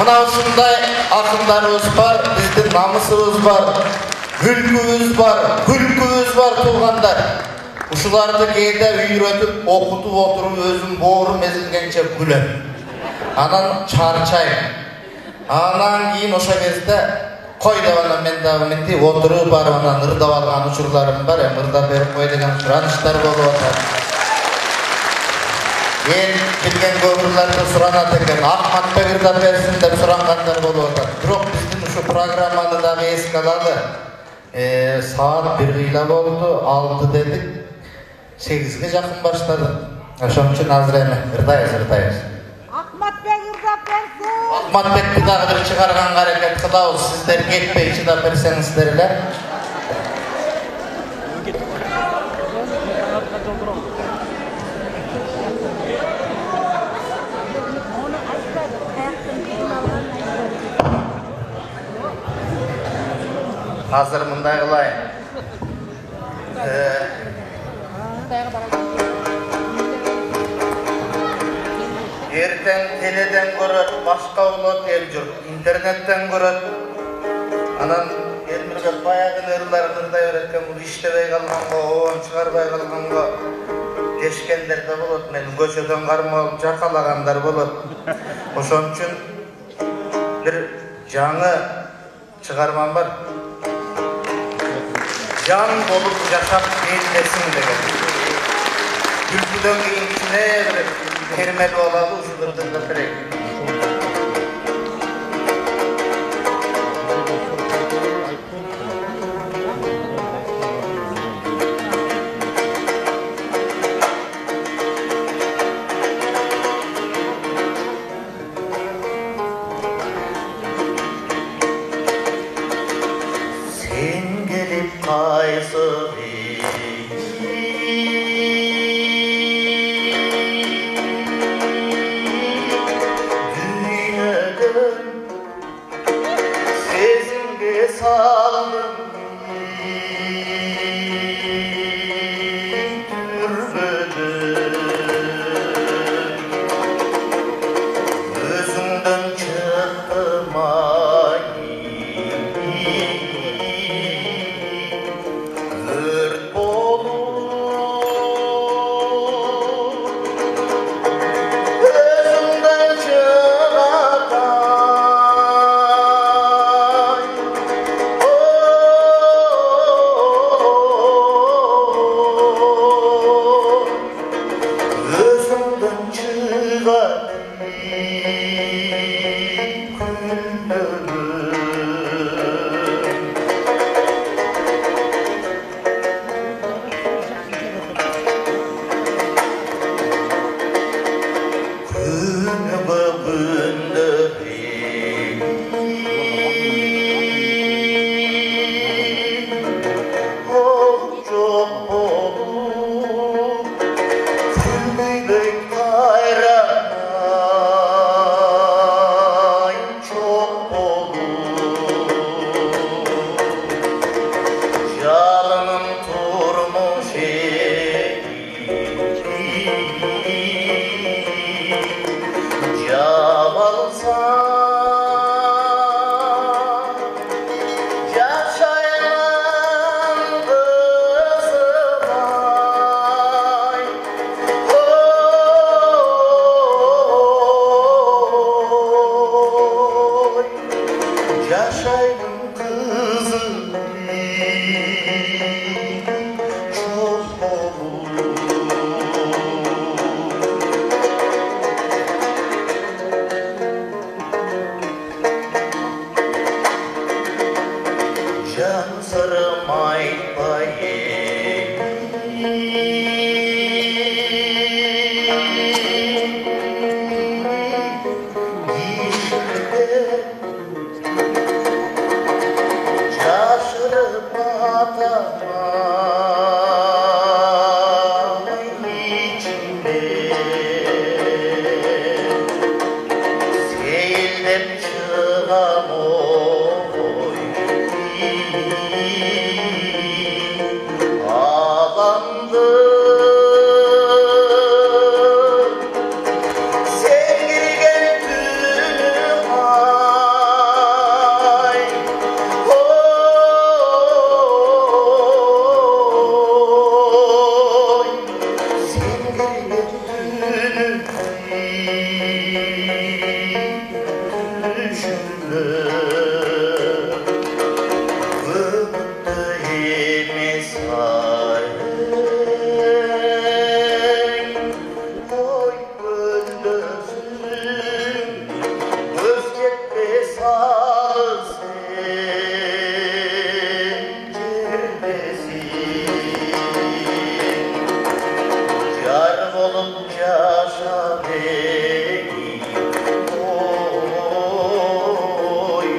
Mına ушундай акындарыбыз бар, биздин намысыбыз бар, күлкүбүз бар туугандар. Ушуларды кээде үйрөтүп, окутуп отуруп, өзүм боорум эзилгенче күлөм. Анан чарчайм. Анан кийин ошо кезде кой деп анан мен дагы мынтип отуруп барып анан ырдап алган учурларым бар. Ырдап берип кой деген суранычтар болуп атат. Ел билген көпүрлөрдө суранат экен, Ахматбек ырдап берсин деп сурангандар болуп атат. Бирок биздин ушу программаны дагы эске алалы. Саат 1 болду, 6 дедик. 8-ге жакын баштадык. Ошон үчүн азыр эми ырдайбыз. Ахматбек ырдап берсин. Ахматбекти дагы бир чыгарганга аракет кылабыз. Сиздер кетпей чыдап берсеңиздер эле. Hazır mınday kılayın. Erten teleden görüp, başka ulat el jurt, internetten görüp, anan Elmirбек баягы ырдарын ырдай береткен, бул иштебей калганга, оон чыгарбай калганга дешкендер да болот, мени көчөдөн кармалып жакалагандар болот. Ошон үчүн бир жаңы чыгармам бар. Can bolup yaşap değilmesin деген. Kültüden keyin içine bir termeli olalı uşudurduğunda direk. Yar olup yaşa beni, oy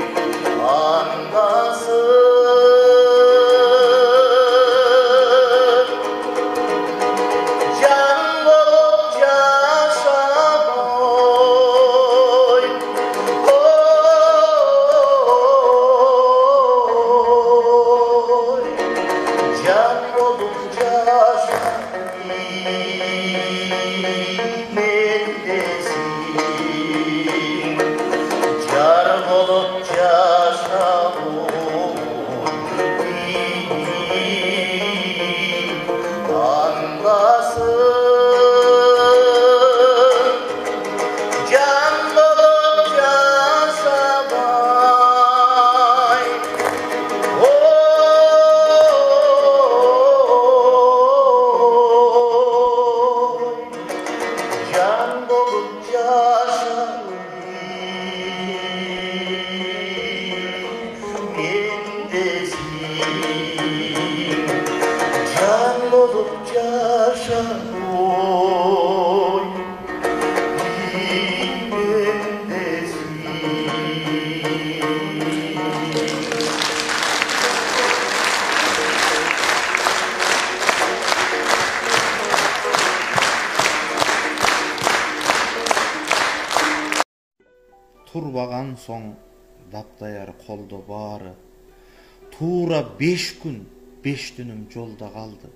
andasın. Can olup yaşa oy, oy can olup yaşa mendesin. Car olup yaşa andasın. Can olup yaşa bay, can olup yaşa mendesin. Can olup yaşa oy mendesin. Turbagan soň dapdaýar kolda bary. Tuura 5 gün 5 dünüm jolda kaldı.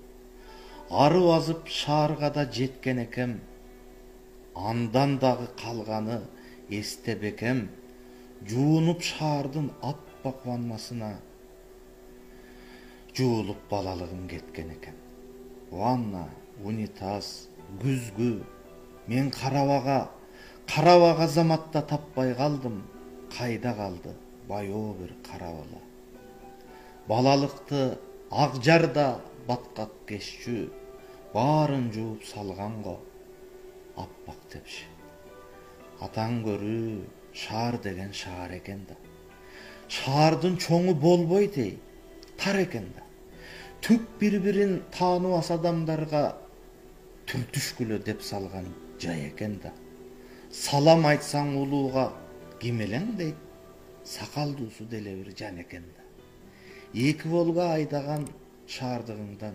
Arı azıp şaarga da jetken ekem. Andan dağı kalgany estebekem. Juunup şaardın appak vanmasına. Juulup balalygym ketken ekem. Vanna, unitaz, güzgü. Men Karabaga zamatta tappay kaldım. Kayda kaldı bayo bir karabala. Balalykty Agjarda batkak geççü. Barın juup salgango appak tepşi. Atan görü şaar degen şaar eken da. Şaardın çoğu bolboy dey, tar eken da. Tüp birbirin tanuas adamlarga türtüşkülö dep salgan jay eken da. Salam aytsaң uluğa kimeleň deyt, sakal duusu dele bir jan eken da. Eki volga aydagan şaardygyňdan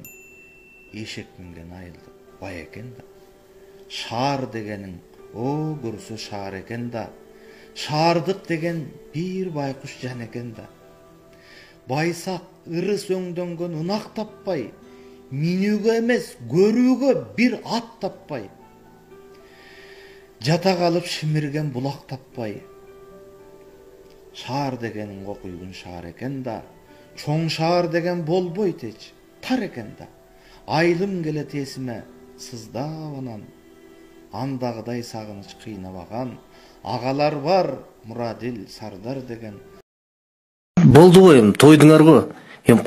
eşek mingen ayıldı bay eken da. Şaar degeniň o gürüsü şaar eken da. Şaardyk degen bir baykuş jan eken da. Baysak ırı söňdöngen ınak tappay, minüge emes görüge bir at tappay. Jata kalıp şimirgen bulak tappay. Şaar degeniň okuygun şaar eken da. Çoň şaar degen bolboy teç, tar eken da. Aylym gelet esime sızdabanan. Andagıday sagыныç kıynabagan. Agalar var Muradil Sardar degen. Болду го эми тойдуңарго. Эми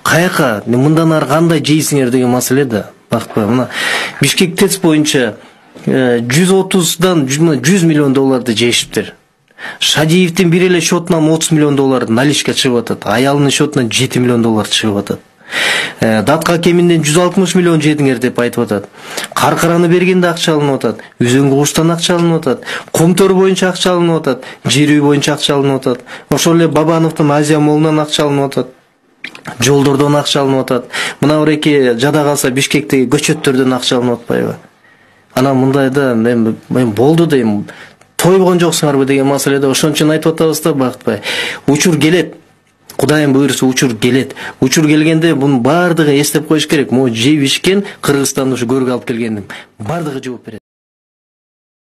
каяка мындан ары кандай жейсиңер деген маселе да. Бактпай мына Бишкек ТЭЦ боюнча 130дан 100 миллион долларды жейишиптир. Шадиевдин бир эле счетунан 30 миллион доллар наличка чыгып атат. Аялынын счетунан 7 миллион доллар чыгып атат. Датка кеминден 160 миллион жедиңер деп айтып атат. Каркараны бергенде акча алынып атат. Үзөңгү куштан акча алынып атат. Комтөр боюнча акча алынып атат. Жер үй боюнча акча алынып атат. Ошол эле Бабановдун Азия молунан акча алынып атат. Жолдордон акча алынып атат. Мына эки жада калса Бишкектеги көчөттөрдөн акча алынып атпайбы? Ана мындайда мен болду дейм. Тойбогон жоксуңарбы деген маселеде ошон үчүн айтып атабыз да Бактыбай. Учур келет. Кудайым буйрса учур келет. Учур келгенде бунун бардыгы эстеп коюш керек. Могу жеп ишкен Кыргызстанды ушу көргө алып келгендин бардыгы жооп берет.